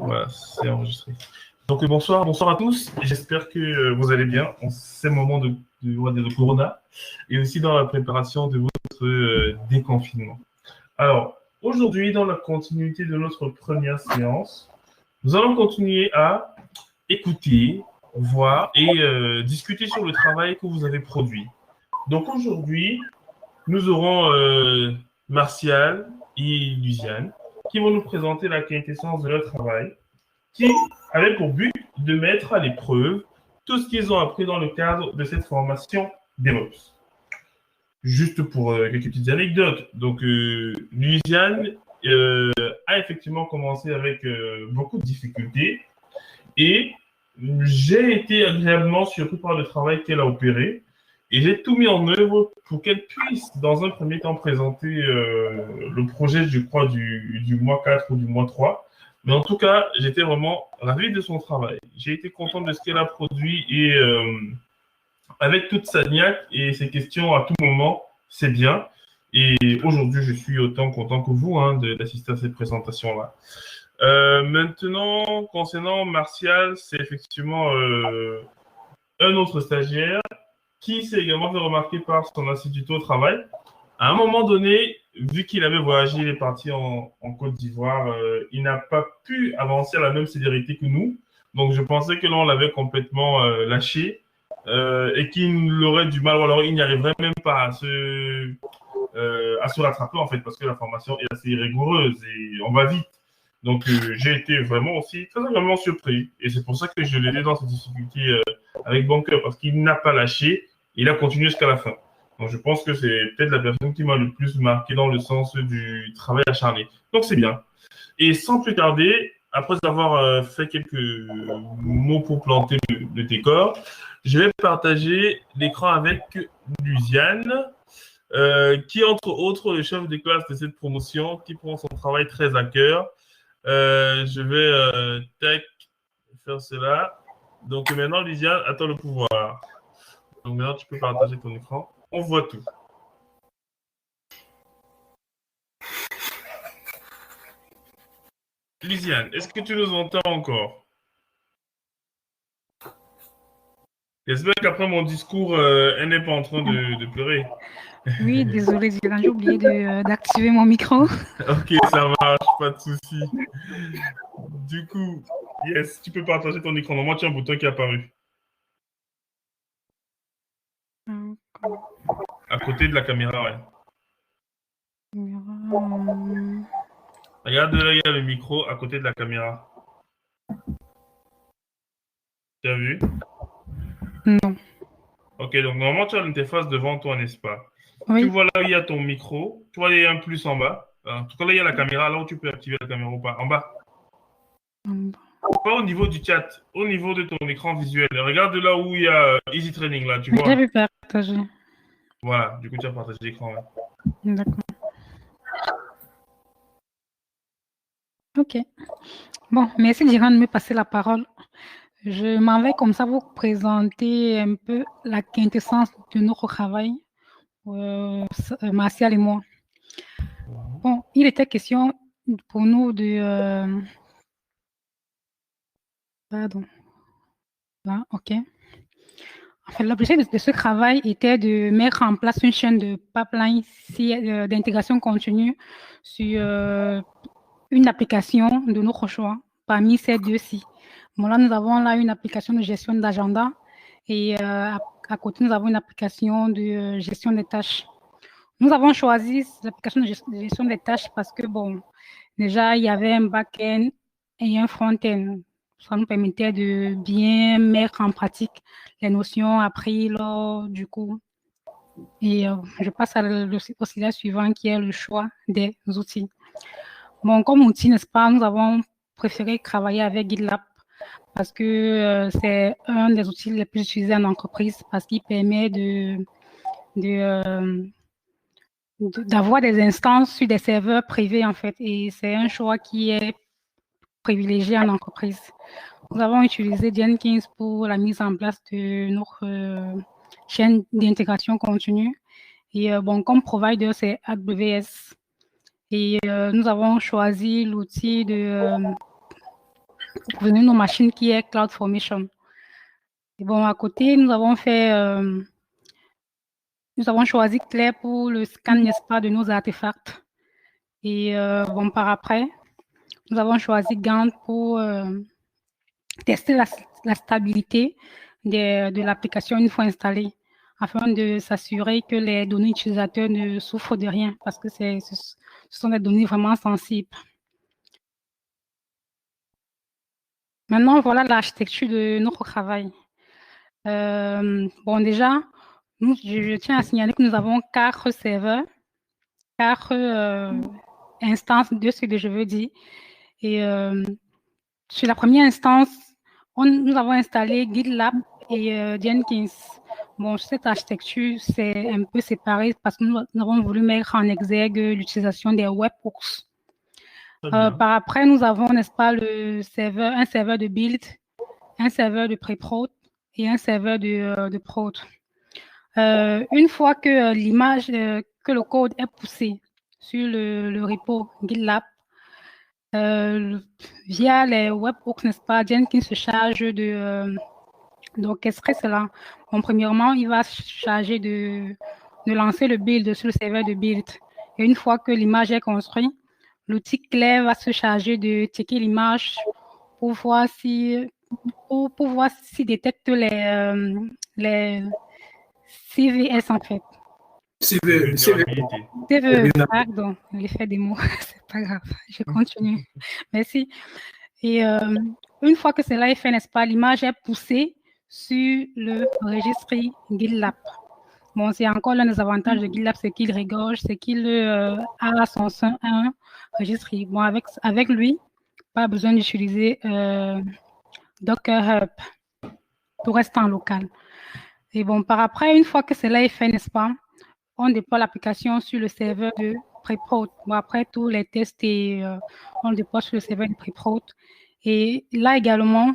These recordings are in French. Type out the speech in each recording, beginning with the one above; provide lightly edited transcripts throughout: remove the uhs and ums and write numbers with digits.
Voilà, c'est enregistré. Donc bonsoir à tous. J'espère que vous allez bien en ces moments de Corona et aussi dans la préparation de votre déconfinement. Alors, aujourd'hui, dans la continuité de notre première séance, nous allons continuer à écouter, voir et discuter sur le travail que vous avez produit. Donc aujourd'hui, nous aurons Martial et Luciane qui vont nous présenter la quintessence de leur travail, qui avait pour but de mettre à l'épreuve tout ce qu'ils ont appris dans le cadre de cette formation DevOps. Juste pour quelques petites anecdotes. Donc, Luciane a effectivement commencé avec beaucoup de difficultés et j'ai été agréablement surpris par le travail qu'elle a opéré et j'ai tout mis en œuvre pour qu'elle puisse, dans un premier temps, présenter le projet, je crois, du mois 4 ou du mois 3. Mais en tout cas, j'étais vraiment ravi de son travail. J'ai été content de ce qu'elle a produit et avec toute sa niaque et ses questions à tout moment, c'est bien. Et aujourd'hui, je suis autant content que vous d'assister à cette présentation-là. Maintenant, concernant Martial, c'est effectivement un autre stagiaire qui s'est également fait remarquer par son assiduité au travail. À un moment donné, vu qu'il avait voyagé, il est parti en Côte d'Ivoire, il n'a pas pu avancer à la même célérité que nous. Donc, je pensais que là, on l'avait complètement lâché et qu'il aurait du mal, ou alors il n'y arriverait même pas à se rattraper, en fait, parce que la formation est assez rigoureuse et on va vite. Donc, j'ai été vraiment aussi très agréablement surpris. Et c'est pour ça que je l'ai aidé dans cette difficulté avec bon cœur, parce qu'il n'a pas lâché, il a continué jusqu'à la fin. Donc, je pense que c'est peut-être la personne qui m'a le plus marqué dans le sens du travail acharné. Donc, c'est bien. Et sans plus tarder, après avoir fait quelques mots pour planter le décor, je vais partager l'écran avec Luciane, qui est entre autres le chef de classe de cette promotion, qui prend son travail très à cœur. Je vais faire cela. Donc maintenant, Luciane, à toi le pouvoir. Donc maintenant, tu peux partager ton écran. On voit tout. Luciane, est-ce que tu nous entends encore? J'espère qu'après mon discours, elle n'est pas en train de pleurer. Oui, désolé, j'ai oublié d'activer mon micro. Ok, ça marche, pas de souci. Du coup, yes, tu peux partager ton écran. Normalement, tu as un bouton qui est apparu. À côté de la caméra, ouais. Regarde là, il y a le micro à côté de la caméra. Tu as vu? Non. Ok, donc normalement, tu as l'interface devant toi, n'est-ce pas? Oui. Tu vois là où il y a ton micro. Tu vois, il y a un plus en bas. En tout cas, là, il y a la caméra, là où tu peux activer la caméra ou pas. En bas. Pas au niveau du chat, au niveau de ton écran visuel. Regarde là où il y a Easy Training, là, tu vois. J'ai pu partager. Voilà, du coup, tu as partagé l'écran. Ouais. D'accord. Ok. Bon, merci Diran de me passer la parole. Je m'en vais comme ça vous présenter un peu la quintessence de notre travail, Martial et moi. Bon, il était question pour nous de... Pardon. Là, ok. En fait, l'objectif de ce travail était de mettre en place une chaîne de pipeline d'intégration continue sur une application de notre choix parmi ces deux-ci. Bon, là, nous avons là une application de gestion d'agenda et à côté, nous avons une application de gestion des tâches. Nous avons choisi l'application de gestion des tâches parce que, bon, déjà, il y avait un back-end et un front-end. Ça nous permettait de bien mettre en pratique les notions apprises lors du cours. Et je passe au slide suivant qui est le choix des outils. Bon, comme outil, n'est-ce pas, nous avons préféré travailler avec GitLab parce que c'est un des outils les plus utilisés en entreprise parce qu'il permet d'avoir des instances sur des serveurs privés, en fait, et c'est un choix qui est privilégié en entreprise. Nous avons utilisé Jenkins pour la mise en place de notre chaîne d'intégration continue. Et bon, comme provider, c'est AWS. Et nous avons choisi l'outil approvisionner nos machines qui est CloudFormation. Et bon, à côté, nous avons choisi Claire pour le scan, n'est-ce pas, de nos artefacts. Et bon, par après, nous avons choisi Gantt pour tester la stabilité de l'application une fois installée, afin de s'assurer que les données utilisateurs ne souffrent de rien, parce que ce sont des données vraiment sensibles. Maintenant, voilà l'architecture de notre travail. Bon, déjà, je tiens à signaler que nous avons 4 serveurs, 4 instances de ce que je veux dire. Et sur la première instance, nous avons installé GitLab et Jenkins. Bon, cette architecture, c'est un peu séparé parce que nous avons voulu mettre en exergue l'utilisation des webhooks. Par après, nous avons, n'est-ce pas, un serveur de build, un serveur de pré-prod et un serveur de prod. Une fois que l'image, que le code est poussé sur le repo GitLab, via les webhooks, n'est-ce pas, Jenkins se charge d'orchestrer cela. Bon, premièrement, il va se charger de lancer le build sur le serveur de build. Et une fois que l'image est construite, l'outil Claire va se charger de checker l'image pour voir s'il détecte les CVS en fait. CVE, pardon, l'effet des mots, c'est pas grave, je continue. Merci. Et une fois que cela est fait, n'est-ce pas, l'image est poussée sur le registre GitLab. Bon, c'est encore l'un des avantages de GitLab, c'est qu'il regorge, c'est qu'il a à son sein un registre. Bon, avec lui, pas besoin d'utiliser Docker Hub. Tout reste en local. Et bon, par après, une fois que cela est fait, n'est-ce pas, on déploie l'application sur le serveur de pré-prod. Bon, après tous les tests, on le déploie sur le serveur de pré-prod. Et là également,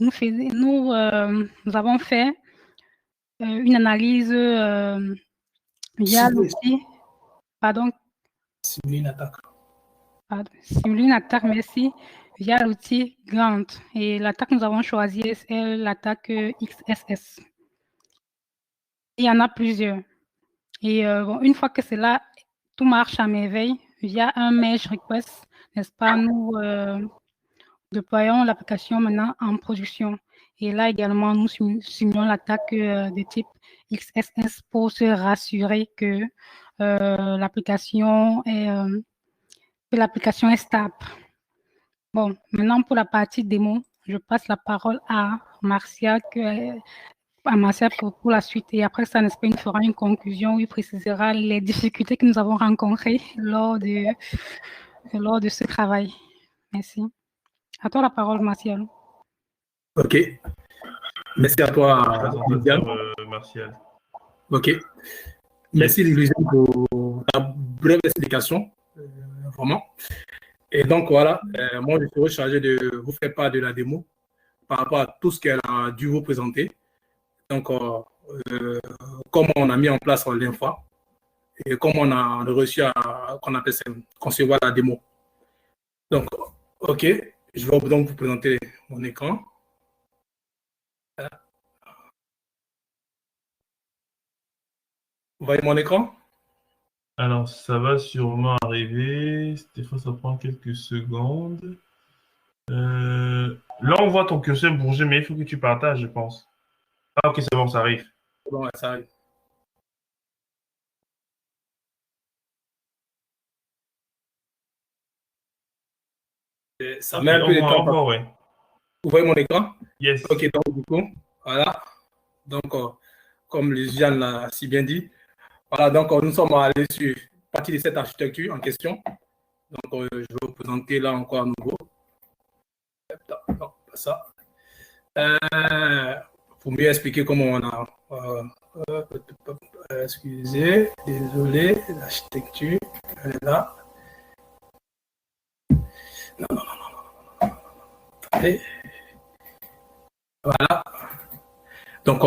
nous avons fait une analyse via l'outil. Pardon. Simuler une attaque. Pardon. Simuler une attaque, merci. Via l'outil Gantt. Et l'attaque que nous avons choisie est l'attaque XSS. Il y en a plusieurs. Et bon, une fois que cela, tout marche à merveille, via un merge request, n'est-ce pas, nous déployons l'application maintenant en production. Et là également, nous simulons l'attaque de type XSS pour se rassurer que l'application est stable. Bon, maintenant pour la partie démo, je passe la parole à Marcia pour la suite. Et après ça, n'est-ce pas, il fera une conclusion où il précisera les difficultés que nous avons rencontrées lors de ce travail. Merci. À toi la parole, Martial. OK. Merci à toi, Liliane. Martial. OK. Merci, Liliane, pour ta brève explication. Vraiment. Et donc, voilà, moi, je serai chargé de vous faire part de la démo par rapport à tout ce qu'elle a dû vous présenter. Donc, comment on a mis en place l'infra et comment on a réussi à concevoir la démo. Donc, OK, je vais donc vous présenter mon écran. Vous voyez mon écran? Alors, ça va sûrement arriver. Des fois, ça prend quelques secondes. Là, on voit ton curseur bouger, mais il faut que tu partages, je pense. Ah, ok, c'est bon, ça arrive. Bon, ça arrive. Ça met un peu de temps. Ouais. Vous voyez mon écran? Yes. Ok, donc du coup, voilà. Donc, comme Lisiane l'a si bien dit, voilà, donc nous sommes allés sur partie de cette architecture en question. Donc, je vais vous présenter là encore à nouveau. Non, pas ça. Pour mieux expliquer comment on a. Excusez, désolé, l'architecture, elle est là. Non. Allez. Voilà. Donc,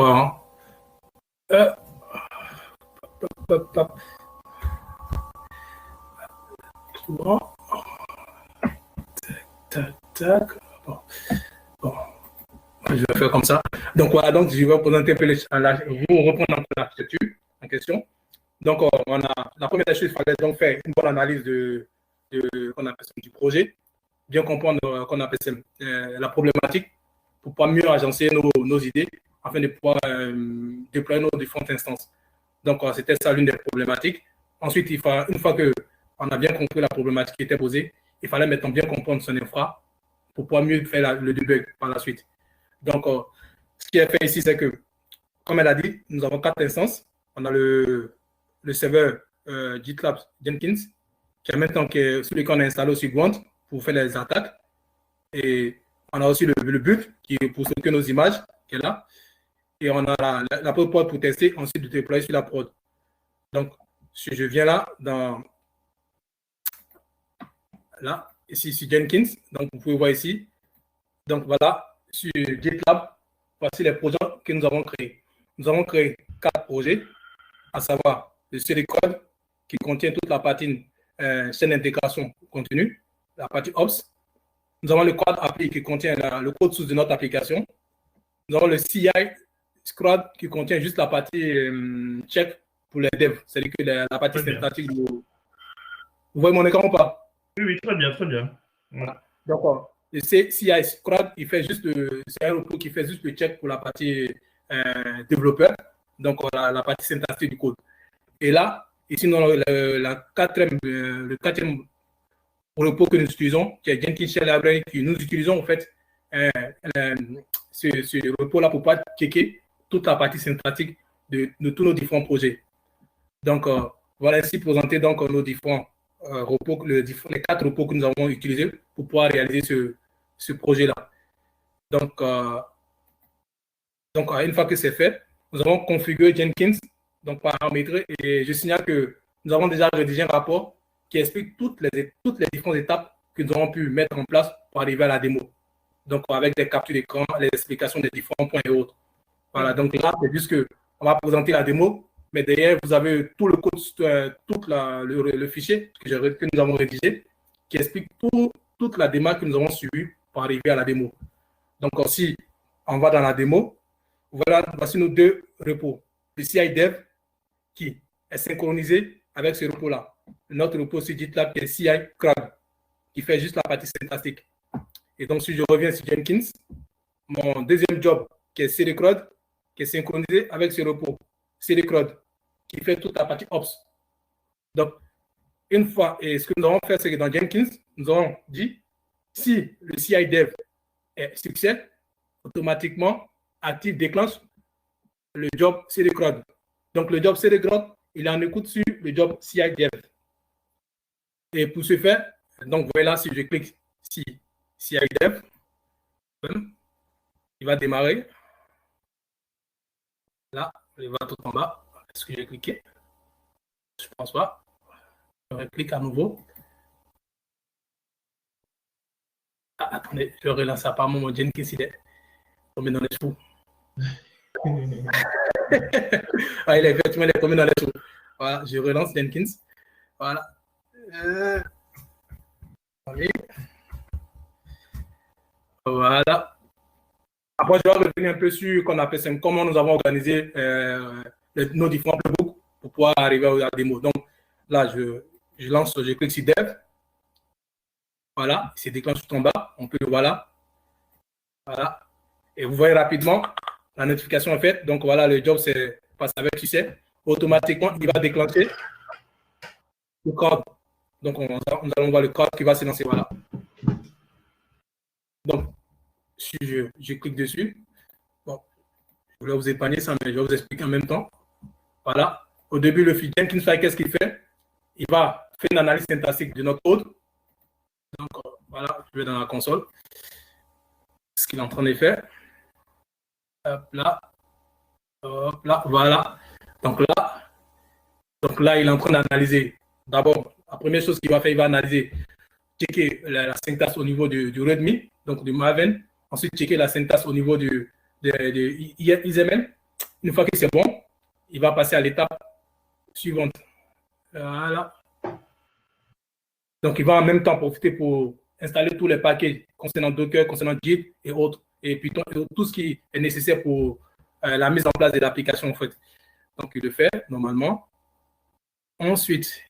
tac. Bon. Bon. Je vais faire comme ça. Donc voilà, donc je vais vous présenter un peu vous reprendre un peu l'architecture en question. Donc on a la première chose, il fallait donc faire une bonne analyse qu'on appelle ça, du projet, bien comprendre qu'on appelle ça, la problématique pour pouvoir mieux agencer nos idées afin de pouvoir déployer nos différentes instances. Donc c'était ça l'une des problématiques. Ensuite, une fois qu'on a bien compris la problématique qui était posée, il fallait maintenant bien comprendre son infra pour pouvoir mieux faire le debug par la suite. Donc, ce qui est fait ici, c'est que, comme elle a dit, nous avons 4 instances. On a le serveur GitLab Jenkins, qui est maintenant celui qu'on a installé sur Gwent pour faire les attaques. Et on a aussi le but, qui est pour stocker nos images, qui est là. Et on a la prod pour tester, ensuite de déployer sur la prod. Donc, si je viens là, ici sur Jenkins, donc vous pouvez voir ici. Donc voilà, sur GitLab, voici les projets que nous avons créés. Nous avons créé 4 projets, à savoir le CD code qui contient toute la partie chaîne d'intégration continue, la partie Ops. Nous avons le code API qui contient le code source de notre application. Nous avons le CI Squad qui contient juste la partie check pour les devs, c'est-à-dire que la partie synthétique. Vous voyez mon écran ou pas? Oui, très bien, très bien. Voilà. Donc, le CI Squad, c'est un repos qui fait juste le check pour la partie développeur, donc la partie synthétique du code. Et là, ici, nous avons le quatrième repos que nous utilisons, qui est Jenkins Shell Library, que nous utilisons en fait ce repos-là pour pouvoir checker toute la partie synthétique de tous nos différents projets. Donc, voilà ainsi présenter donc nos différents repos, les 4 repos que nous avons utilisés pour pouvoir réaliser ce projet-là. Donc, une fois que c'est fait, nous avons configuré Jenkins, donc paramétré, et je signale que nous avons déjà rédigé un rapport qui explique toutes les différentes étapes que nous avons pu mettre en place pour arriver à la démo. Donc, avec des captures d'écran, les explications des différents points et autres. Voilà, donc là, c'est juste qu'on va présenter la démo, mais derrière, vous avez tout le code, le fichier que nous avons rédigé, qui explique toute la démarche que nous avons suivie pour arriver à la démo. Donc, si on va dans la démo, voici nos 2 repos. Le CI Dev, qui est synchronisé avec ce repos-là. Notre repos sur GitLab, qui est CI CRUD, qui fait juste la partie synthétique. Et donc, si je reviens sur Jenkins, mon deuxième job, qui est CD CRUD, qui est synchronisé avec ce repos, CD CRUD, qui fait toute la partie Ops. Donc, une fois, et ce que nous avons fait, c'est que dans Jenkins, nous avons dit, si le CI Dev est succès, automatiquement, déclenche le job CD CRUD. Donc, le job CD CRUD, il est en écoute sur le job CI Dev. Et pour ce faire, donc, vous voyez là, si je clique sur CI Dev, il va démarrer. Là, il va tout en bas. Est-ce que j'ai cliqué? Je ne pense pas. Je clique à nouveau. Ah, attendez, je relance apparemment mon Jenkins, il est tombé dans les choux. Ah, il est effectivement tombé dans les choux. Voilà, je relance Jenkins. Voilà. Voilà. Après, je vais revenir un peu sur comment nous avons organisé nos différents playbooks pour pouvoir arriver à la démo. Donc là, je clique sur Dev. Voilà, il se déclenche tout en bas. On peut, voilà. Et vous voyez rapidement, la notification est faite. Donc voilà, le job passe avec succès. Automatiquement, il va déclencher le code. Donc nous allons voir le code qui va se lancer. Voilà. Donc, si je clique dessus, bon, je vais vous épargner ça, mais je vais vous expliquer en même temps. Voilà. Au début, le fichier Jenkins File, qu'est-ce qu'il fait? Il va faire une analyse syntaxique de notre code. Donc, voilà, je vais dans la console. Ce qu'il est en train de faire. Hop là. Hop là, voilà. Donc là, il est en train d'analyser. D'abord, la première chose qu'il va faire, il va analyser, checker la syntaxe au niveau du README, donc du Maven. Ensuite, checker la syntaxe au niveau du XML. Une fois que c'est bon, il va passer à l'étape suivante. Voilà. Donc, il va en même temps profiter pour installer tous les paquets concernant Docker, concernant Git et autres, et Python, et tout ce qui est nécessaire pour la mise en place de l'application, en fait. Donc, il le fait normalement. Ensuite,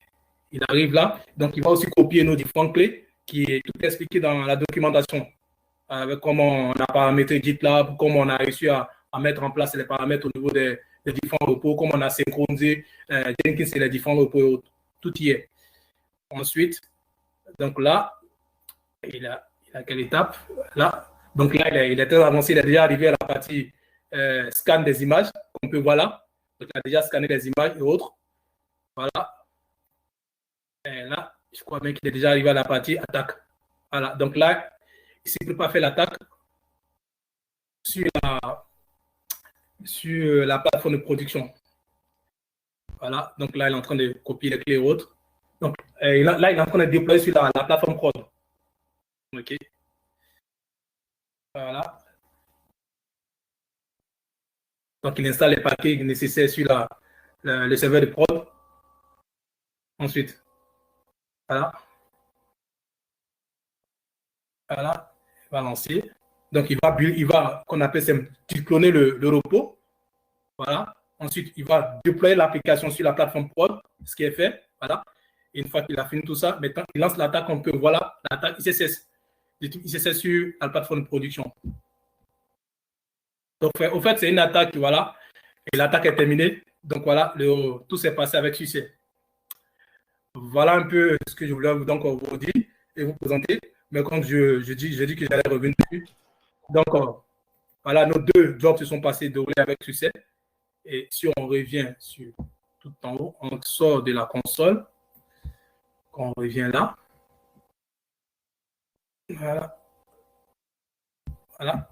il arrive là. Donc, il va aussi copier nos différentes clés qui est tout expliqué dans la documentation, avec comment on a paramétré GitLab, comment on a réussi à mettre en place les paramètres au niveau des différents repos, comment on a synchronisé Jenkins et les différents repos et autres. Tout y est. Ensuite, donc là, il a quelle étape? Là, donc là, il est très avancé. Il est déjà arrivé à la partie scan des images, qu'on peut voir là. Donc, il a déjà scanné les images et autres. Voilà. Et là, je crois bien qu'il est déjà arrivé à la partie attaque. Voilà. Donc là, il ne s'est pas fait l'attaque sur la plateforme de production. Voilà. Donc là, il est en train de copier les clés et autres. Donc là, il est en train de déployer sur la plateforme prod. OK. Voilà. Donc, il installe les paquets nécessaires sur le serveur de prod. Ensuite, voilà. Voilà, il va lancer. Donc, il va qu'on appelle ça, cloner le repos. Voilà. Ensuite, il va déployer l'application sur la plateforme prod, ce qui est fait. Voilà. Et une fois qu'il a fini tout ça, maintenant, il lance l'attaque. On peut, voilà, l'attaque ICSS. ICSS sur la plateforme de production. Donc, au fait, c'est une attaque, voilà. Et l'attaque est terminée. Donc, voilà, tout s'est passé avec succès. Voilà un peu ce que je voulais donc vous dire et vous présenter. Mais comme je dis que j'allais revenir dessus. Donc, voilà, nos deux jobs se sont passés déroulés avec succès. Et si on revient sur tout en haut, on sort de la console. On revient là. Voilà. Voilà.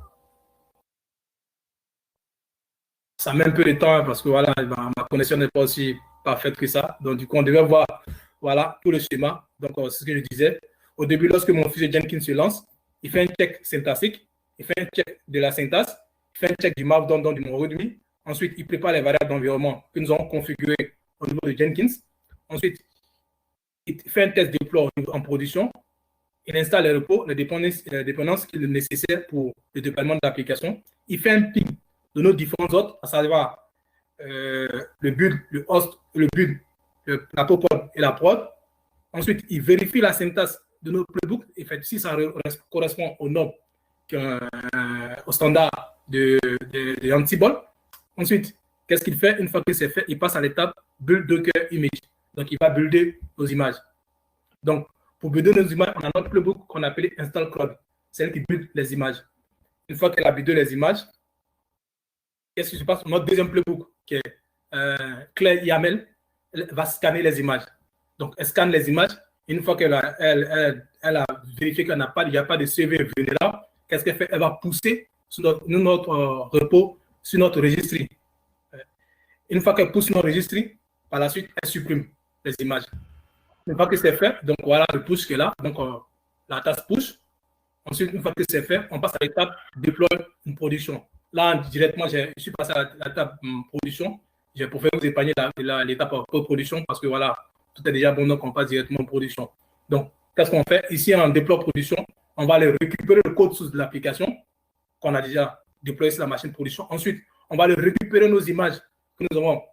Ça met un peu de temps parce que voilà, ma connexion n'est pas aussi parfaite que ça. Donc, du coup, on devait voir voilà, tout le schéma. Donc, c'est ce que je disais. Au début, lorsque mon fichier Jenkins se lance, il fait un check syntaxique, il fait un check de la syntaxe, il fait un check du markdown du mon readme. Ensuite, il prépare les variables d'environnement que nous avons configurées au niveau de Jenkins. Ensuite, il fait un test deploy en production. Il installe les repos, les dépendances qui sont nécessaires pour le déploiement de l'application. Il fait un ping de nos différents autres, à savoir le build, le host, le build, la prod et la prod. Ensuite, il vérifie la syntaxe de nos playbooks et fait si ça correspond aux normes, au standard de Ansible. Ensuite, qu'est-ce qu'il fait? Une fois que c'est fait, il passe à l'étape build Docker image. Donc, il va builder nos images. Donc, pour builder nos images, on a notre playbook qu'on appelle install cloud. C'est elle qui build les images. Une fois qu'elle a buildé les images, qu'est-ce qui se passe? Notre deuxième playbook, qui est Claire YAML, elle va scanner les images. Donc, elle scanne les images. Une fois qu'elle a vérifié qu'il n'y a pas de CV vulnérable, qu'est-ce qu'elle fait? Elle va pousser sur notre repos, sur notre registry. Une fois qu'elle pousse notre registry, par la suite, elle supprime les images. Une fois que c'est fait, donc voilà le push qui est là. Donc, la task push. Ensuite, une fois que c'est fait, on passe à l'étape déploy une production. Là, directement, je suis passé à l'étape production. Je préfère vous épargner l'étape production parce que voilà, tout est déjà bon, donc on passe directement en production. Donc, qu'est-ce qu'on fait? Ici, en déploie production, on va aller récupérer le code source de l'application qu'on a déjà déployé sur la machine de production. Ensuite, on va aller récupérer nos images que nous avons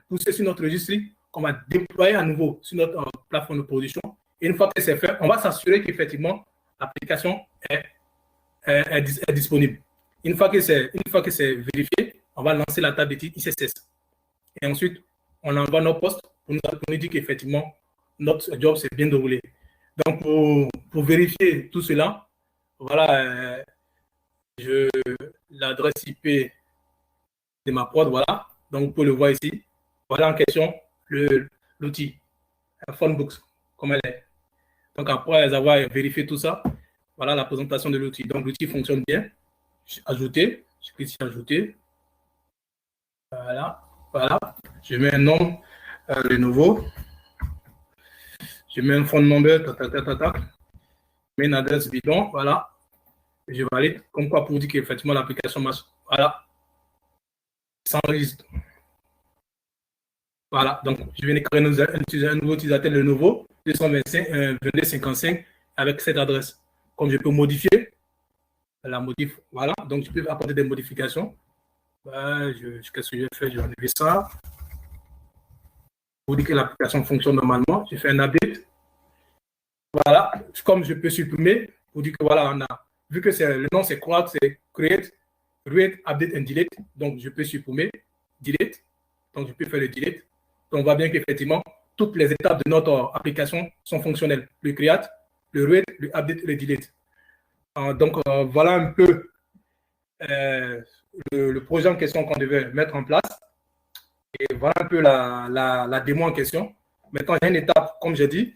poussées sur notre registry, qu'on va déployer à nouveau sur notre plateforme de production. Et une fois que c'est fait, on va s'assurer qu'effectivement, l'application est disponible. Une fois que c'est vérifié, on va lancer la table de titre ICSS. Et ensuite, on envoie nos postes pour nous dire qu'effectivement, notre job s'est bien déroulé. Donc, pour vérifier tout cela, voilà, l'adresse IP de ma prod, voilà. Donc, vous pouvez le voir ici. Voilà en question l'outil, Phonebooks, comme elle est. Donc, après avoir vérifié tout ça, voilà la présentation de l'outil. Donc, l'outil fonctionne bien. Ajouter, je clique sur ajouter. Voilà, voilà. Je mets un nom, le nouveau. Je mets un phone number, je mets une adresse bidon, voilà. Je valide, comme quoi pour dire qu'effectivement l'application marche. Voilà. Ça enregistre. Voilà, donc je viens de créer un nouveau utilisateur, le nouveau 225 2255 avec cette adresse. Comme je peux modifier, la modif, voilà, donc je peux apporter des modifications. Qu'est-ce que je fais? Je vais enlever ça. Pour dire que l'application fonctionne normalement, je fais un update. Voilà, comme je peux supprimer, pour dire que voilà, on a vu que le nom c'est Crowd, c'est create, update and delete. Donc je peux supprimer, delete. Donc je peux faire le delete. Donc on voit bien qu'effectivement, toutes les étapes de notre application sont fonctionnelles. Le create, le read, le update et le delete. Donc voilà un peu le projet en question qu'on devait mettre en place. Et voilà un peu la démo en question. Maintenant, il y a une étape, comme j'ai dit,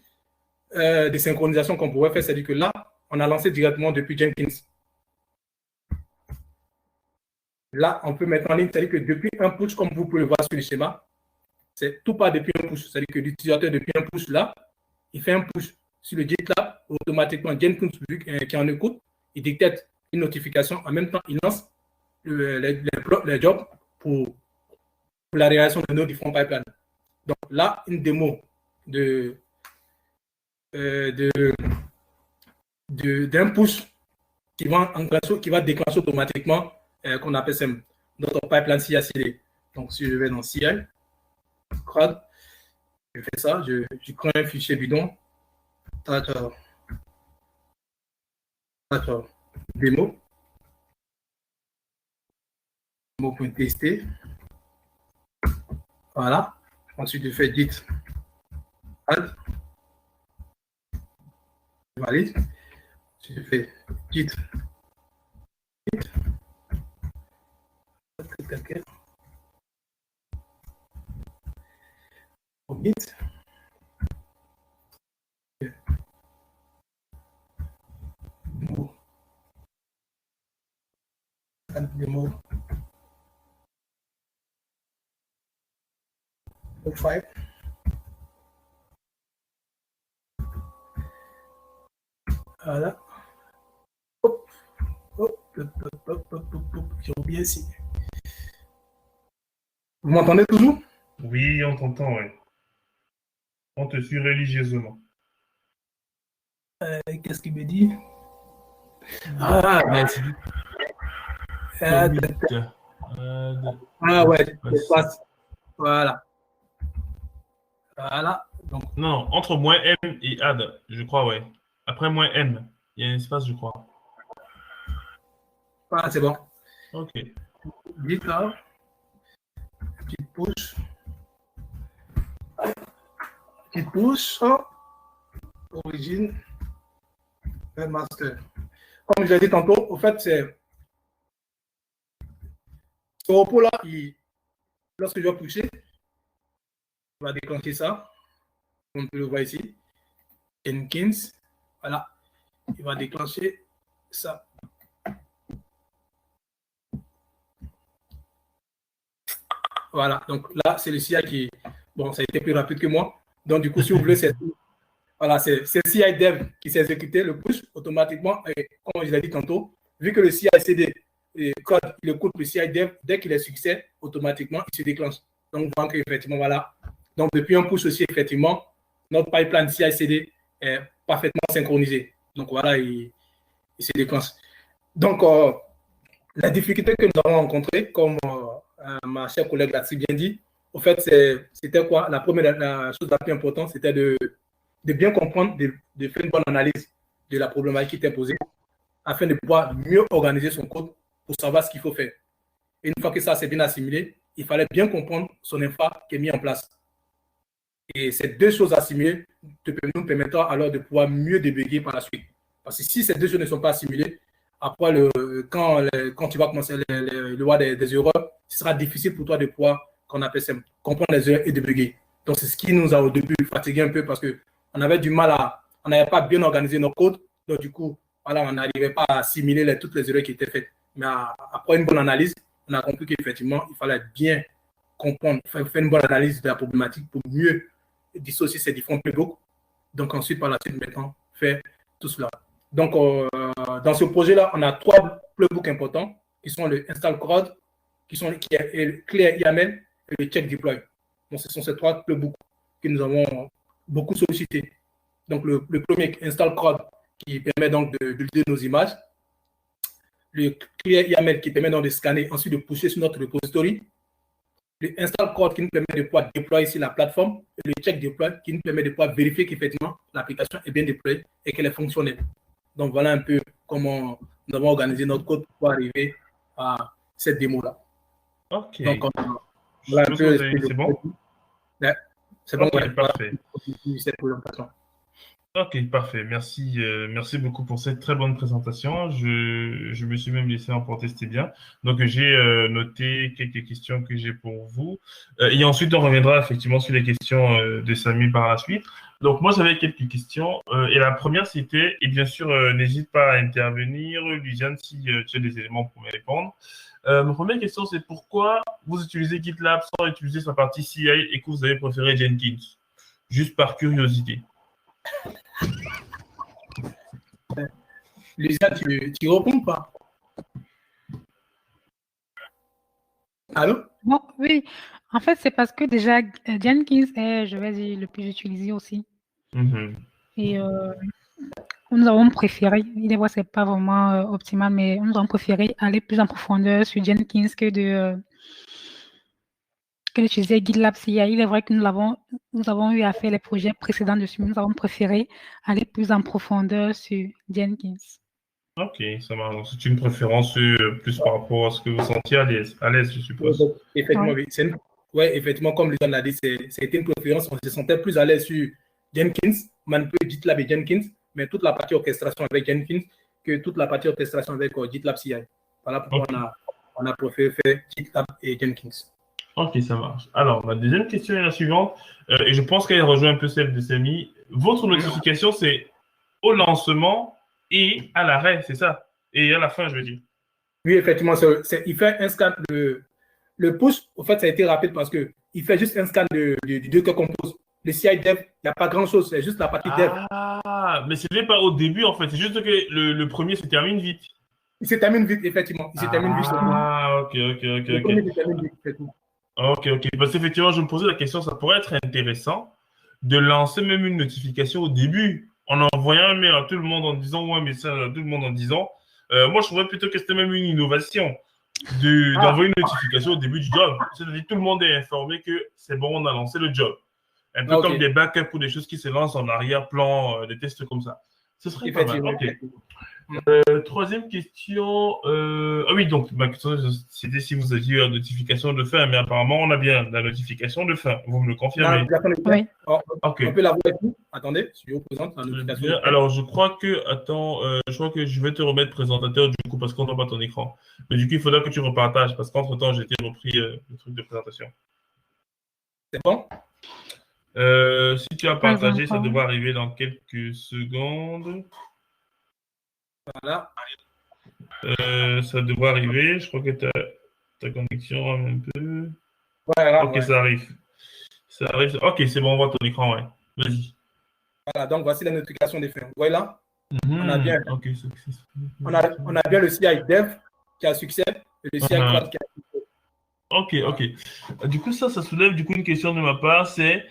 de synchronisation qu'on pourrait faire, c'est-à-dire que là, on a lancé directement depuis Jenkins. Là, on peut mettre en ligne, c'est-à-dire que depuis un push, comme vous pouvez le voir sur le schéma, c'est tout part depuis un push. C'est-à-dire que l'utilisateur, depuis un push là, il fait un push sur le GitLab, automatiquement, Jenkins, vu qu'il est en écoute, il détecte une notification, en même temps, il lance les jobs pour la réalisation de nos différents pipelines. Donc là, une démo d'un push qui va déclencher automatiquement qu'on appelle ça notre pipeline CI/CD. Donc si je vais dans CI, CRUD, je fais ça, je crée un fichier bidon, démo, démo.txt. Voilà. Ensuite, je fais git add. Je valide. Ensuite, je fais git. Git. Démo. File. Voilà. Hop. J'ai oublié ici. Vous m'entendez toujours? Oui, on t'entend, oui. On te suit religieusement. Qu'est-ce qu'il me dit? Merci. Ouais, espace. Voilà. Voilà. Donc, non, entre moins M et add, je crois, ouais. Après moins M, il y a un espace, je crois. voilà, c'est bon. Ok. Git là. Petite push. Petite push. Origine. Master. Comme je l'ai dit tantôt, au fait, c'est ce repos-là, lorsque je vais pusher, on va déclencher ça. On peut le voir ici. Jenkins. Voilà. Il va déclencher ça. Voilà. Donc là, c'est le CI qui. Bon, ça a été plus rapide que moi. Donc, du coup, si vous voulez, c'est CI dev qui s'est exécuté, le push automatiquement. Et comme je l'ai dit tantôt, vu que le CI CD code, il écoute le CI dev, dès qu'il est succès, automatiquement, il se déclenche. Donc, vous voyez qu'effectivement, voilà. Donc, depuis un push aussi, effectivement, notre pipeline CI/CD est parfaitement synchronisé. Donc, voilà, il se déclenche. Donc, la difficulté que nous avons rencontrée, comme ma chère collègue l'a si bien dit, au fait, c'était quoi? La chose la plus importante, c'était de bien comprendre, de faire une bonne analyse de la problématique qui était posée, afin de pouvoir mieux organiser son code pour savoir ce qu'il faut faire. Et une fois que ça s'est bien assimilé, il fallait bien comprendre son infra qui est mis en place. Et ces deux choses assimilées nous permettra alors de pouvoir mieux débugger par la suite. Parce que si ces deux choses ne sont pas assimilées, après, quand tu vas commencer le voir des erreurs, ce sera difficile pour toi de pouvoir, qu'on appelle ça, comprendre les erreurs et débugger. Donc, c'est ce qui nous a au début fatigué un peu parce qu'on avait du mal on n'avait pas bien organisé nos codes. Donc, du coup, voilà, on n'arrivait pas à assimiler toutes les erreurs qui étaient faites. Mais après une bonne analyse, on a compris qu'effectivement, il fallait bien comprendre, faire une bonne analyse de la problématique pour mieux dissocier ces différents playbooks. Donc, ensuite, par la suite, maintenant, faire tout cela. Donc, dans ce projet-là, on a 3 playbooks importants qui sont le install CRUD, qui est le clear YAML et le check deploy. Donc, ce sont ces 3 playbooks que nous avons beaucoup sollicités. Donc, le premier install CRUD, qui permet donc de builder nos images. Le clear YAML qui permet donc de scanner, ensuite de pousser sur notre repository. Le install code qui nous permet de pouvoir déployer sur la plateforme. Et le check deploy qui nous permet de pouvoir vérifier qu'effectivement l'application est bien déployée et qu'elle est fonctionnelle. Donc voilà un peu comment nous avons organisé notre code pour arriver à cette démo-là. Ok. Donc voilà un peu. C'est bon? Ouais, c'est bon, Okay, parfait. Cette présentation. Ok, parfait. Merci, merci beaucoup pour cette très bonne présentation. Je me suis même laissé emporter, c'était bien. Donc, j'ai noté quelques questions que j'ai pour vous. Et ensuite, on reviendra effectivement sur les questions de Samy par la suite. Donc, moi, j'avais quelques questions. Et la première, c'était, et bien sûr, n'hésite pas à intervenir, Luciane, si tu as des éléments pour me répondre. Ma première question, c'est pourquoi vous utilisez GitLab sans utiliser sa partie CI et que vous avez préféré Jenkins? Juste par curiosité. Lisa, tu réponds pas? Allô? Bon, oui, en fait, c'est parce que déjà, Jenkins est, je vais dire, le plus utilisé aussi. Et nous avons préféré, il est vrai, c'est pas vraiment optimal, mais nous avons préféré aller plus en profondeur sur Jenkins que d'utiliser GitLab CI. Il est vrai que nous avons eu à faire les projets précédents dessus, mais nous avons préféré aller plus en profondeur sur Jenkins. Ok, ça marche. Donc, c'est une préférence plus par rapport à ce que vous sentiez à l'aise, je suppose. Effectivement, oui. Ouais, effectivement, comme Lisanne l'a dit, c'était une préférence. On se sentait plus à l'aise sur Jenkins, manipuler GitLab et Jenkins, mais toute la partie orchestration avec Jenkins que toute la partie orchestration avec GitLab CI. Voilà pourquoi on a préféré faire GitLab et Jenkins. Ok, ça marche. Alors, ma deuxième question est la suivante, et je pense qu'elle rejoint un peu celle de Samy. Votre notification, c'est au lancement et à l'arrêt, c'est ça? Et à la fin, je veux dire. Oui, effectivement, il fait un scan. Le push, au fait, ça a été rapide parce qu'il fait juste un scan du Docker Compose. Le CI dev, il n'y a pas grand-chose, c'est juste la partie dev. Ah, mais ce n'est pas au début, en fait. C'est juste que le premier se termine vite. Il se termine vite, effectivement. Il se termine vite. Ah, ok. Le premier se termine vite, effectivement. Ok. Parce qu'effectivement, je me posais la question, ça pourrait être intéressant de lancer même une notification au début en envoyant un mail à tout le monde en disant, ou un message à tout le monde en disant, moi, je trouvais plutôt que c'était même une innovation d'envoyer une notification au début du job. C'est-à-dire que tout le monde est informé que c'est bon, on a lancé le job. Un peu comme des backups ou des choses qui se lancent en arrière-plan, des tests comme ça. Ce serait pas mal. Ok. Troisième question. Ah oui, donc ma question, c'était si vous aviez une notification de fin, mais apparemment, on a bien la notification de fin. Vous me le confirmez? Oui. Okay. On peut la voir et tout. Attendez, je vous présente la notification. Bien. Alors, je crois que je vais te remettre présentateur du coup parce qu'on n'a pas ton écran. Mais du coup, il faudra que tu repartages parce qu'entre-temps, j'ai été repris le truc de présentation. C'est bon? Si tu as partagé, ça devrait arriver dans quelques secondes. Voilà. Ça devrait arriver. Je crois que ta connexion un peu. Ouais, ok, ça arrive. Ça arrive. Ok, c'est bon, on voit ton écran, ouais. Vas-y. Voilà, donc voici la notification des fins. Vous voyez là? On a bien. Okay, on a bien le CI dev qui a succès et le CI cloud qui a succès. Ok. Du coup, ça soulève du coup une question de ma part, c'est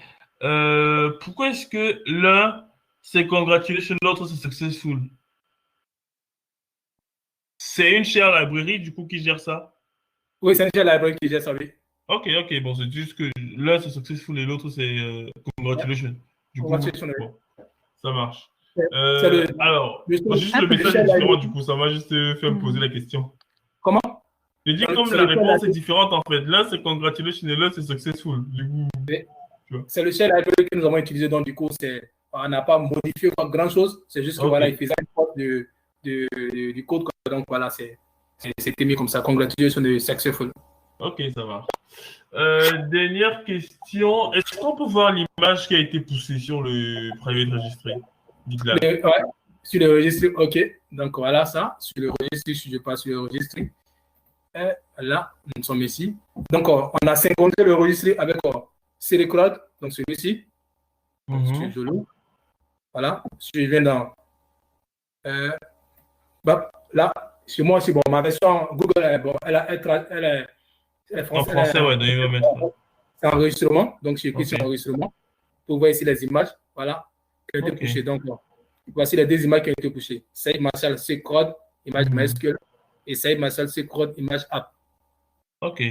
pourquoi est-ce que l'un c'est congratulation, l'autre c'est successful? C'est une share library du coup qui gère ça? Oui, c'est une share library qui gère ça, oui. Ok. Bon, c'est juste que l'un c'est successful et l'autre c'est congratulation. Du coup, bon, ça marche. Alors, juste le message est différent, du coup, ça m'a juste fait me poser la question. Comment? Je dis comme la réponse est différente, en fait. Là, c'est congratulation et là, c'est successful. Du coup, c'est le shell library que nous avons utilisé, donc du coup, on n'a pas modifié grand-chose. C'est juste que voilà, il faisait une porte du code. Donc voilà, c'était mis comme ça. Congratulation et successful. Ok, ça marche. Dernière question. Est-ce qu'on peut voir l'image qui a été poussée sur le private registré? Ouais, sur le registre, ok. Donc voilà ça. Sur le registre, si je passe sur le registre. Et là, nous sommes ici. Donc on a synchronisé le registre avec Cloud, donc celui-ci. Voilà. Si je viens dans. Là, chez moi aussi, bon, ma version Google, bon, elle est française. En français, ouais, donc il va mettre. C'est enregistrement. Donc, j'ai cliqué sur enregistrement. Vous voyez ici les images. Voilà. Donc, Voici les deux images qui ont été couchées. Saïd Marshall, C-Crowd, image MySQL, et Saïd Marshall, C-Crowd, image app. Ok,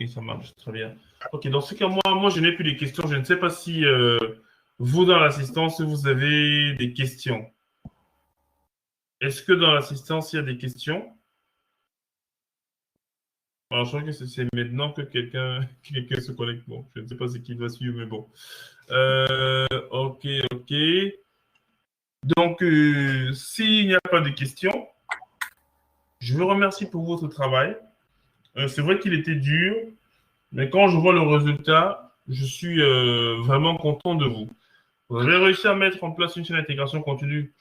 ça marche, très bien. Ok, dans ce cas, moi je n'ai plus de questions. Je ne sais pas si vous, dans l'assistance, vous avez des questions. Est-ce que dans l'assistance, il y a des questions? Alors, je crois que c'est maintenant que quelqu'un se connecte. Bon, je ne sais pas ce qui va suivre, mais bon. Ok. Donc, s'il n'y a pas de questions, je vous remercie pour votre travail. C'est vrai qu'il était dur, mais quand je vois le résultat, je suis vraiment content de vous. Vous avez réussi à mettre en place une chaîne d'intégration continue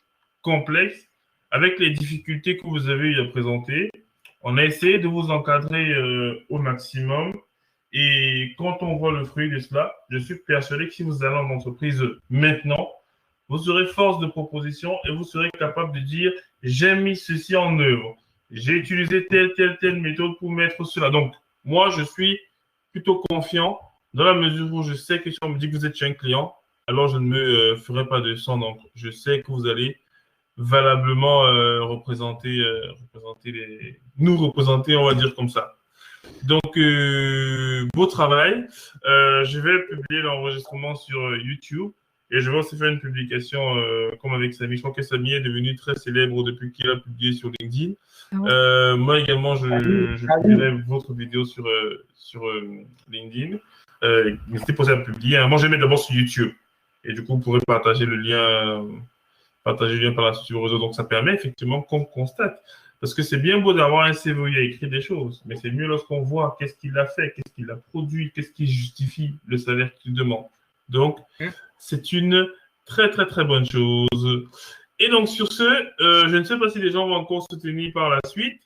complexe avec les difficultés que vous avez eu à présenter. On a essayé de vous encadrer au maximum. Et quand on voit le fruit de cela, je suis persuadé que si vous allez en entreprise maintenant, vous aurez force de proposition et vous serez capable de dire « j'ai mis ceci en œuvre, j'ai utilisé telle méthode pour mettre cela ». Donc, moi, je suis plutôt confiant dans la mesure où je sais que si on me dit que vous êtes chez un client, alors je ne me ferai pas de sang d'encre. Je sais que vous allez valablement nous représenter, on va dire comme ça. Donc, beau travail. Je vais publier l'enregistrement sur YouTube et je vais aussi faire une publication comme avec Samy. Je crois que Samy est devenu très célèbre depuis qu'il a publié sur LinkedIn. Moi également, je publierai votre vidéo sur LinkedIn. N'hésitez pas à publier. Moi, je vais mettre d'abord sur YouTube. Et du coup, vous pourrez partager le lien par la suite sur le réseau. Donc, ça permet effectivement qu'on constate. Parce que c'est bien beau d'avoir un CV où il a écrit des choses, mais c'est mieux lorsqu'on voit qu'est-ce qu'il a fait, qu'est-ce qu'il a produit, qu'est-ce qui justifie le salaire qu'il demande. Donc, c'est une très, très, très bonne chose. Et donc, sur ce, je ne sais pas si les gens vont encore se tenir par la suite.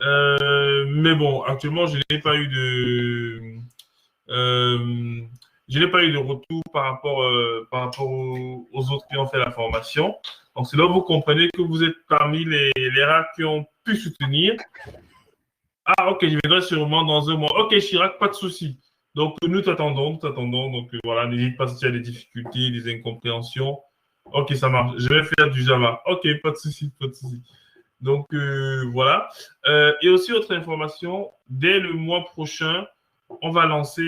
Mais bon, actuellement, je n'ai pas eu de retour par rapport aux autres qui ont fait la formation. Donc, c'est là que vous comprenez que vous êtes parmi les rares qui ont pu soutenir. Ah, ok, je viendrai sûrement dans un mois. Ok, Chirac, pas de souci. Donc, nous t'attendons. Donc, voilà, n'hésite pas si tu as des difficultés, des incompréhensions. Ok, ça marche. Je vais faire du Java. Ok, pas de souci. Donc, voilà. Et aussi, autre information, dès le mois prochain, on va lancer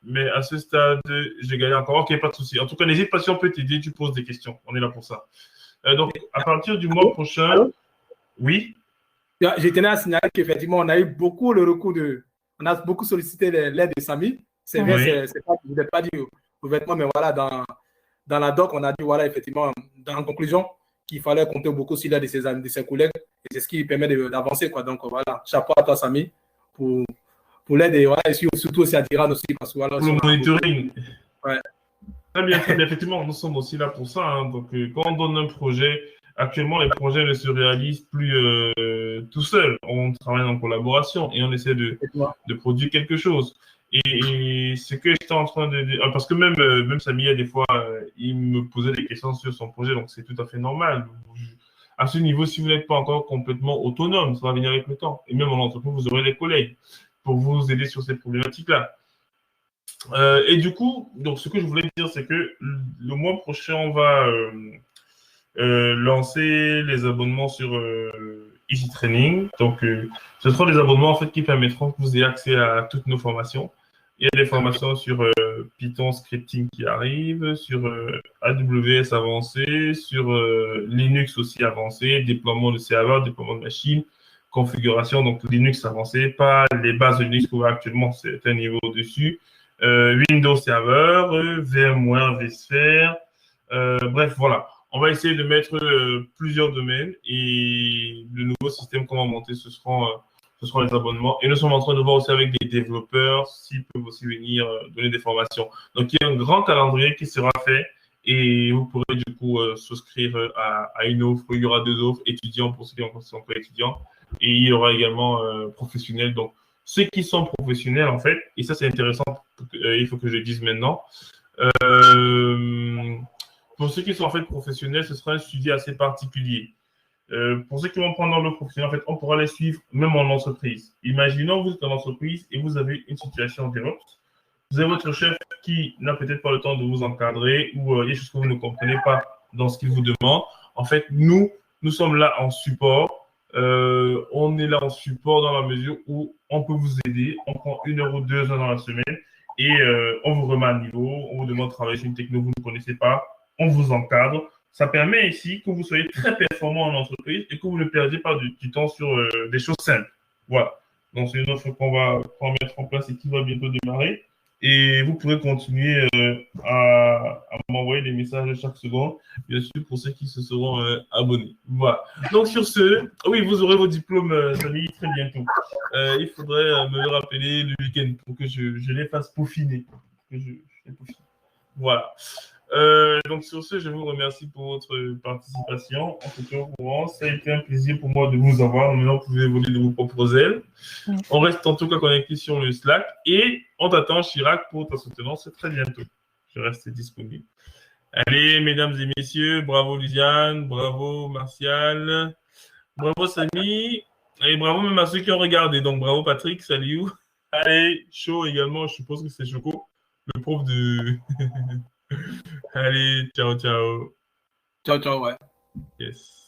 mais à ce stade, j'ai gagné encore. Ok, pas de souci. En tout cas, n'hésite pas si on peut t'aider, tu poses des questions. On est là pour ça. Donc, à partir du mois prochain, allô? Oui. Je tenais à signaler qu'effectivement, on a eu beaucoup le recours on a beaucoup sollicité l'aide de Samy. C'est vrai, c'est pas, je ne voulais pas dire ouvertement, mais voilà, dans la doc, on a dit, voilà, effectivement, en conclusion, qu'il fallait compter beaucoup sur l'aide de ses collègues. Et c'est ce qui permet d'avancer, quoi. Donc, voilà, chapeau à toi, Samy, pour l'aide et, voilà, et surtout aussi à Diran aussi. Parce que, voilà, pour le monitoring. Ouais. Très bien. Effectivement, nous sommes aussi là pour ça. Hein. Donc, quand on donne un projet, actuellement, les projets ne se réalisent plus tout seuls. On travaille en collaboration et on essaie de produire quelque chose. Et ce que j'étais en train de dire, parce que même Samy, des fois, il me posait des questions sur son projet, donc c'est tout à fait normal. À ce niveau, si vous n'êtes pas encore complètement autonome, ça va venir avec le temps. Et même en entreprise, vous aurez des collègues pour vous aider sur ces problématiques-là. Et du coup, donc ce que je voulais dire, c'est que le mois prochain, on va lancer les abonnements sur Easy Training. Donc, ce seront des abonnements en fait qui permettront que vous ayez accès à toutes nos formations. Il y a des formations sur Python scripting qui arrivent, sur AWS avancé, sur Linux aussi avancé, déploiement de serveurs, déploiement de machines, configuration, donc Linux avancé, pas les bases de Linux qu'on a actuellement, c'est un niveau au-dessus. Windows Server, VMware, vSphere, bref, voilà. On va essayer de mettre plusieurs domaines et le nouveau système qu'on va monter, ce seront les abonnements. Et nous sommes en train de voir aussi avec des développeurs s'ils peuvent aussi venir donner des formations. Donc, il y a un grand calendrier qui sera fait et vous pourrez du coup souscrire à une offre. Il y aura 2 offres, étudiants pour ceux qui sont encore étudiants et il y aura également professionnels. Donc, ceux qui sont professionnels, en fait, et ça c'est intéressant, il faut que je le dise maintenant, pour ceux qui sont en fait professionnels, ce sera un suivi assez particulier. Pour ceux qui vont prendre dans le professionnel, en fait, on pourra les suivre même en entreprise. Imaginons vous êtes en entreprise et vous avez une situation DevOps. Vous avez votre chef qui n'a peut-être pas le temps de vous encadrer ou il y a des choses que vous ne comprenez pas dans ce qu'ils vous demandent. En fait, nous sommes là en support. On est là en support dans la mesure où on peut vous aider. On prend 1 heure ou 2 heures dans la semaine et on vous remet à niveau. On vous demande de travailler sur une techno que vous ne connaissez pas. On vous encadre. Ça permet ici que vous soyez très performant en entreprise et que vous ne perdiez pas du temps sur des choses simples. Voilà. Donc, c'est une offre qu'on va mettre en place et qui va bientôt démarrer. Et vous pourrez continuer à m'envoyer des messages chaque seconde, bien sûr, pour ceux qui se seront abonnés. Voilà. Donc, sur ce, oui, vous aurez vos diplômes, Samy, très bientôt. Il faudrait me le rappeler le week-end pour que je les fasse peaufiner. Voilà. Donc, sur ce, je vous remercie pour votre participation. En tout cas, ça a été un plaisir pour moi de vous avoir. Maintenant, vous pouvez voler de vos propres ailes. Merci. On reste en tout cas connecté sur le Slack et on t'attend, Chirac, pour ta soutenance très bientôt. Je reste disponible. Allez, mesdames et messieurs, bravo Luciane, bravo Martial, bravo Samy et bravo même à ceux qui ont regardé. Donc, bravo Patrick, salut. Allez, chaud également, je suppose que c'est Choco, le prof de... Allez, ciao, ciao. Ciao, ciao, ouais. Yes.